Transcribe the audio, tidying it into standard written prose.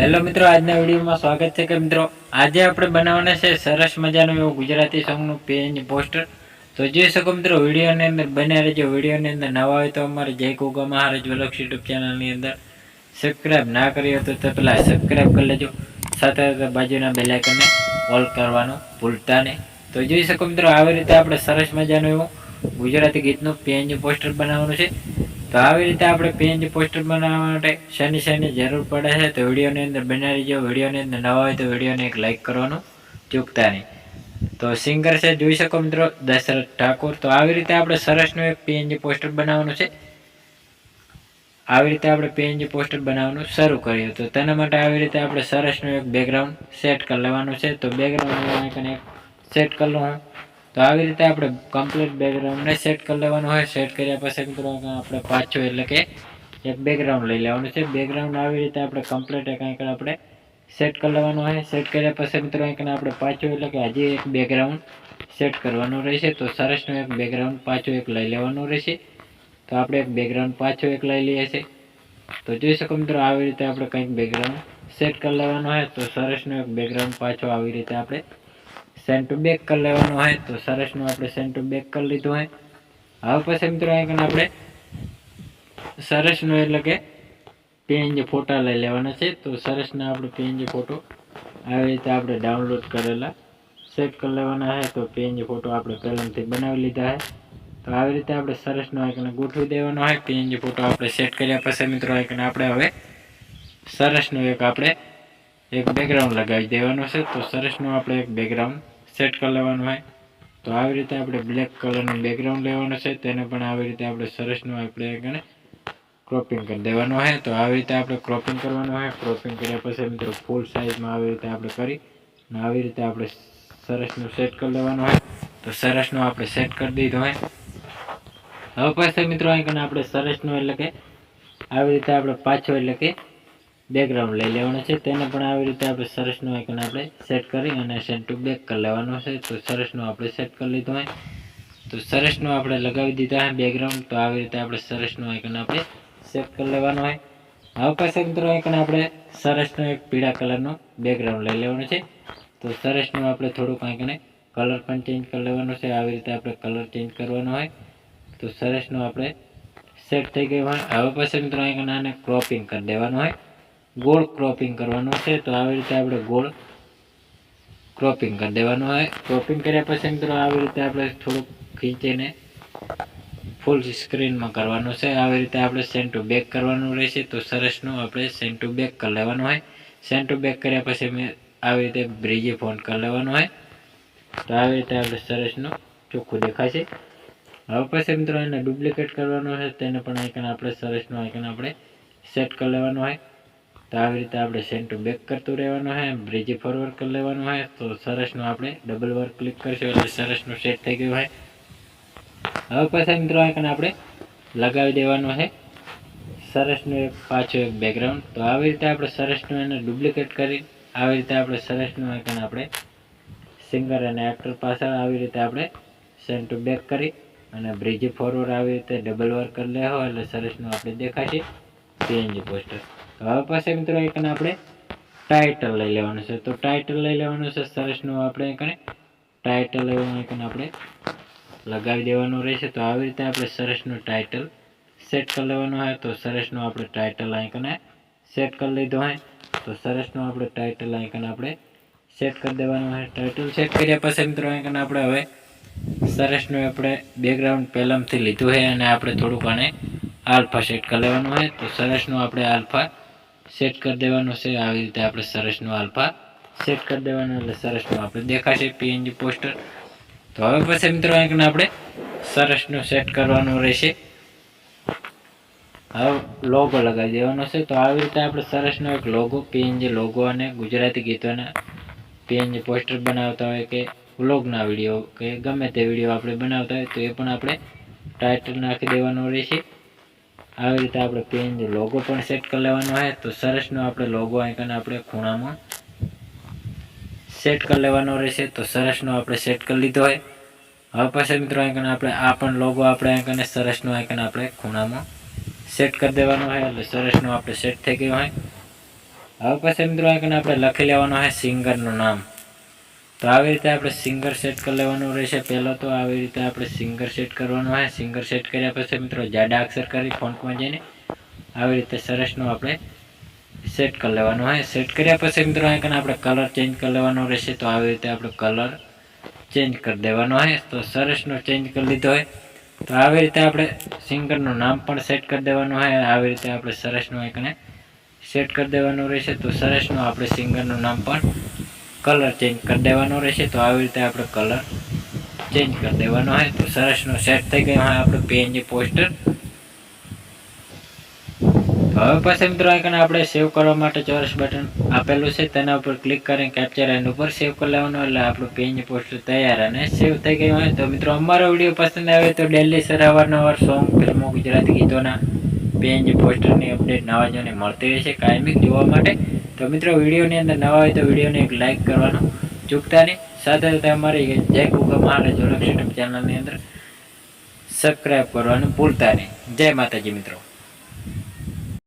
Hello મિત્રો, આજના વિડીયોમાં સ્વાગત છે. કે મિત્રો આજે આપણે બનાવવાના છે સરસ મજાનું એવું ગુજરાતી સોંગનું પેજ પોસ્ટર. તો જોઈ શકો મિત્રો, વિડીયોની અંદર બન્યા રહેજો. વિડીયોની અંદર નવા હોય તો અમારે જય ગોગા મહારાજ વ્લોગ્સ યુટ્યુબ ચેનલની અંદર સબસ્ક્રાઈબ ના કરી હોય તો પહેલાં સબસ્ક્રાઈબ કરી લેજો. સાથે સાથે બાજુના બેલ આઇકનને ઓલ કરવાનું ભૂલતા નહીં. તો જોઈ શકો મિત્રો, આવી રીતે આપણે સરસ મજાનું એવું ગુજરાતી ગીતનું પેજ પોસ્ટર બનાવવાનું છે. તો આવી રીતે આપણે પેજ પોસ્ટર બનાવવા માટે શેની જરૂર પડે છે તો વિડીયોની અંદર બના રહીજો. વિડીયોની અંદર નવા હોય તો વિડીયોને એક લાઇક કરવાનું ચૂકતા નહીં. તો સિંગર છે, જોઈ શકો મિત્રો, દશરથ ઠાકોર. તો આવી રીતે આપણે સરસનું એક પેજ પોસ્ટર બનાવવાનું છે. આવી રીતે આપણે પેજ પોસ્ટર બનાવવાનું શરૂ કર્યું. તો તેના માટે આવી રીતે આપણે સરસનું એક બેકગ્રાઉન્ડ સેટ કરી લેવાનું છે. તો બેકગ્રાઉન્ડ સેટ કરી લઉં હું. તો આવી રીતે આપણે કમ્પ્લીટ બેકગ્રાઉન્ડને સેટ કરી લેવાનું હોય. સેટ કર્યા પછી મિત્રો આપણે પાછું એટલે કે એક બેકગ્રાઉન્ડ લઈ લેવાનું છે. બેકગ્રાઉન્ડ આવી રીતે આપણે કમ્પ્લીટ કંઈક આપણે સેટ કરી લેવાનું હોય. સેટ કર્યા પછી મિત્રો આપણે પાછું એટલે કે હજી એક બેકગ્રાઉન્ડ સેટ કરવાનું રહેશે. તો સરસનું એક બેકગ્રાઉન્ડ પાછું એક લઈ લેવાનું રહેશે. તો આપણે એક બેકગ્રાઉન્ડ પાછું એક લઈ લઈએ છીએ. તો જોઈ શકો મિત્રો, આવી રીતે આપણે કંઈક બેકગ્રાઉન્ડ સેટ કરી લેવાનું હોય. તો સરસનું એક બેકગ્રાઉન્ડ પાછું આવી રીતે આપણે સેન્ટ ટુ બેક કરી લેવાનું હોય. તો સરસનું આપણે સેન્ટ ટુ બેક કરી લીધું હોય. હવે પછી મિત્રો આપણે સરસનું એટલે કે પેજ ફોટા લઈ લેવાના છે. તો સરસના આપણે પેજ ફોટો આવી રીતે આપણે ડાઉનલોડ કરેલા સેટ કરી લેવાના છે. તો પેજ ફોટો આપણે પહેલાંથી બનાવી લીધા છે. તો આવી રીતે આપણે સરસનો આઈકન ગોઠવી દેવાનો હોય. પેજ ફોટો આપણે સેટ કર્યા પછી મિત્રો આઈકન આપણે હવે સરસનું એક બેકગ્રાઉન્ડ લગાવી દેવાનું છે. તો સરસનું આપણે એક બેકગ્રાઉન્ડ સેટ કરી લેવાનું હોય. તો આવી રીતે આપણે બ્લેક કલરનું બેકગ્રાઉન્ડ લેવાનું છે. તેને પણ આવી રીતે આપણે સરસનું આપણે ક્રોપિંગ કરી દેવાનું હોય. તો આવી રીતે આપણે ક્રોપિંગ કરવાનું હોય. ક્રોપિંગ કર્યા પછી મિત્રો ફૂલ સાઇઝમાં આવી રીતે આપણે કરી અને આવી રીતે આપણે સરસનું સેટ કરી લેવાનું હોય. તો સરસનું આપણે સેટ કરી દીધું હોય. હવે પછી મિત્રો આપણે સરસનું એટલે કે આવી રીતે આપણે પાછો એટલે કે બેકગ્રાઉન્ડ લઈ લેવાનું છે. તેને પણ આવી રીતે આપણે સરસનું આઇકન આપણે સેટ કરી અને સેન્ટ ટુ બેક કરી લેવાનું છે. તો સરસનું આપણે સેટ કરી લીધું હોય. તો સરસનું આપણે લગાવી દીધા હોય બેકગ્રાઉન્ડ. તો આવી રીતે આપણે સરસનું આઇકન આપણે સેટ કરી લેવાનું હોય. હવે પછી મિત્રો આપણે સરસનું એક પીળા કલરનું બેકગ્રાઉન્ડ લઈ લેવાનું છે. તો સરસનું આપણે થોડુંક કલર પણ ચેન્જ કરી લેવાનું છે. આવી રીતે આપણે કલર ચેન્જ કરવાનો હોય. તો સરસનું આપણે સેટ થઈ ગયું હોય. હવે પછી મિત્રો આને ક્રોપિંગ કરી દેવાનું હોય. ગોળ ક્રોપિંગ કરવાનું છે. તો આવી રીતે આપણે ગોળ ક્રોપિંગ કરી દેવાનું હોય. ક્રોપિંગ કર્યા પછી મિત્રો આવી રીતે આપણે થોડુંક ખીંચીને ફૂલ સ્ક્રીનમાં કરવાનું છે. આવી રીતે આપણે સેન્ટ ટુ બેક કરવાનું રહેશે. તો સરસનું આપણે સેન્ટ ટુ બેક કરી લેવાનું હોય. સેન્ટ ટુ બેક કર્યા પછી આવી રીતે બ્રિજી ફોન્ટ કરી લેવાનું હોય. તો આવી રીતે આપણે સરસનું ચોખ્ખું દેખાશે. હવે પછી મિત્રો એને ડુપ્લિકેટ કરવાનું છે. તેને પણ આઇકન આપણે સરસનું આઇકન આપણે સેટ કરી લેવાનું હોય. તો આવી રીતે આપણે સેન્ટ ટુ બેક કરતું રહેવાનું હોય. બ્રિજી ફોરવર્ડ કરી લેવાનું હોય. તો સરસનું આપણે ડબલ વાર ક્લિક કરશું એટલે સરસનું સેટ થઈ ગયું હોય. હવે પછી મિત્રો આપણે લગાવી દેવાનું છે સરસનું પાછું એક બેકગ્રાઉન્ડ. તો આવી રીતે આપણે સરસનું એને ડુપ્લિકેટ કરી આવી રીતે આપણે સરસનું આઇકન આપણે સિંગર અને એક્ટર પાછળ આવી રીતે આપણે સેન્ટ ટુ બેક કરી અને બ્રિજી ફોરવર્ડ આવી રીતે ડબલ વાર કરી લેવો એટલે સરસનું આપણે દેખાશે પીએનજી પોસ્ટર. હવે પછી મિત્રો આપણે ટાઇટલ લઈ લેવાનું છે. તો ટાઇટલ લઈ લેવાનું છે સરસનું આપણે ટાઇટલ એવું આપણે લગાવી દેવાનું રહેશે. તો આવી રીતે આપણે સરસનું ટાઇટલ સેટ કરી લેવાનું હોય. તો સરસનું આપણે ટાઇટલ આઇકને સેટ કરી લીધું હોય. તો સરસનું આપણે ટાઇટલ આઇકન આપણે સેટ કરી દેવાનું હોય. ટાઇટલ સેટ કર્યા પછી મિત્રો આપણે હવે સરસનું આપણે બેકગ્રાઉન્ડ પહેલાંથી લીધું છે અને આપણે થોડુંક આલ્ફા સેટ કરી લેવાનું હોય. તો સરસનું આપણે આલ્ફા સેટ કરી દેવાનું છે. આવી રીતે આપણે સરસનું આલ્ફા સેટ કરી દેવાનું એટલે સરસનું આપણે દેખાશે પીએનજી પોસ્ટર. તો હવે પછી મિત્રો આપણે સરસનું સેટ કરવાનું રહેશે. હવે લોગો લગાવી દેવાનો છે. તો આવી રીતે આપણે સરસનો એક લોગો પીએનજી લોગો અને ગુજરાતી ગીતોના પીએનજી પોસ્ટર બનાવતા હોય કે વ્લોગના વિડીયો કે ગમે તે વિડીયો આપણે બનાવતા હોય તો એ પણ આપણે ટાઇટલ નાખી દેવાનું રહેશે. આવી રીતે આપણે પીએનજી લોગો પણ સેટ કરી લેવાનો હોય. તો સરસનો આપણે લોગો આઇકન આપણે ખૂણામાં સેટ કરી લેવાનો રહેશે. તો સરસનો આપણે સેટ કરી લીધો હોય. હવે પછી મિત્રો આપણે આ પણ લોગો આપણે સરસનો આઇકન આપણે ખૂણામાં સેટ કરી દેવાનો હોય એટલે સરસનો આપણે સેટ થઈ ગયો હોય. હવે પછી મિત્રો અહીં આપણે લખી લેવાનું છે સિંગરનું નામ. તો આવી રીતે આપણે સિંગર સેટ કરી લેવાનું રહેશે. પહેલાં તો આવી રીતે આપણે સિંગર સેટ કરવાનું હોય. સિંગર સેટ કર્યા પછી મિત્રો જાડા અક્ષર કરી ફોન્ટમાં જઈને આવી રીતે સરસનું આપણે સેટ કરી લેવાનું હોય. સેટ કર્યા પછી મિત્રો અહીં આપણે કલર ચેન્જ કરી લેવાનો રહેશે. તો આવી રીતે આપણે કલર ચેન્જ કરી દેવાનો હોય. તો સરસનો ચેન્જ કરી લીધો હોય. તો આવી રીતે આપણે સિંગરનું નામ પણ સેટ કરી દેવાનું હોય. આવી રીતે આપણે સરસનું અહીં સેટ કરી દેવાનું રહેશે. તો સરસનું આપણે સિંગરનું નામ પણ કલર ચેન્જ કરી દેવાનો રહેશે. તો આવી રીતે આપણે કલર ચેન્જ કરી દેવાનો હોય. તો સરસનો સેટ થઈ ગયો હોય આપણું પીએનજી પોસ્ટર. હવે પછી મિત્રો આપણે સેવ કરવા માટે ચોરસ બટન આપેલું છે, તેના ઉપર ક્લિક કરીને કેપ્ચર એન્ડ ઉપર સેવ કરી લેવાનું. એટલે આપણું પીએનજી પોસ્ટર તૈયાર અને સેવ થઈ ગયું હોય. તો મિત્રો અમારો વિડીયો પસંદ આવે તો ડેલી સર અવારનવાર સોંગ, ફિલ્મો, ગુજરાતી ગીતોના પીએનજી પોસ્ટરની અપડેટ નવા જોને મળતી રહેશે કાયમી જોવા માટે. તો મિત્રો વિડીયોની અંદર નવા હોય તો વિડીયોને એક લાઇક કરવાનું ચૂકતા નહીં. સાથે સાથે અમારી જય કુકા મહારાજ જોલક્ષ યુટ્યુબ ચેનલની અંદર સબસ્ક્રાઈબ કરવાનું ભૂલતા નહીં. જય માતાજી મિત્રો.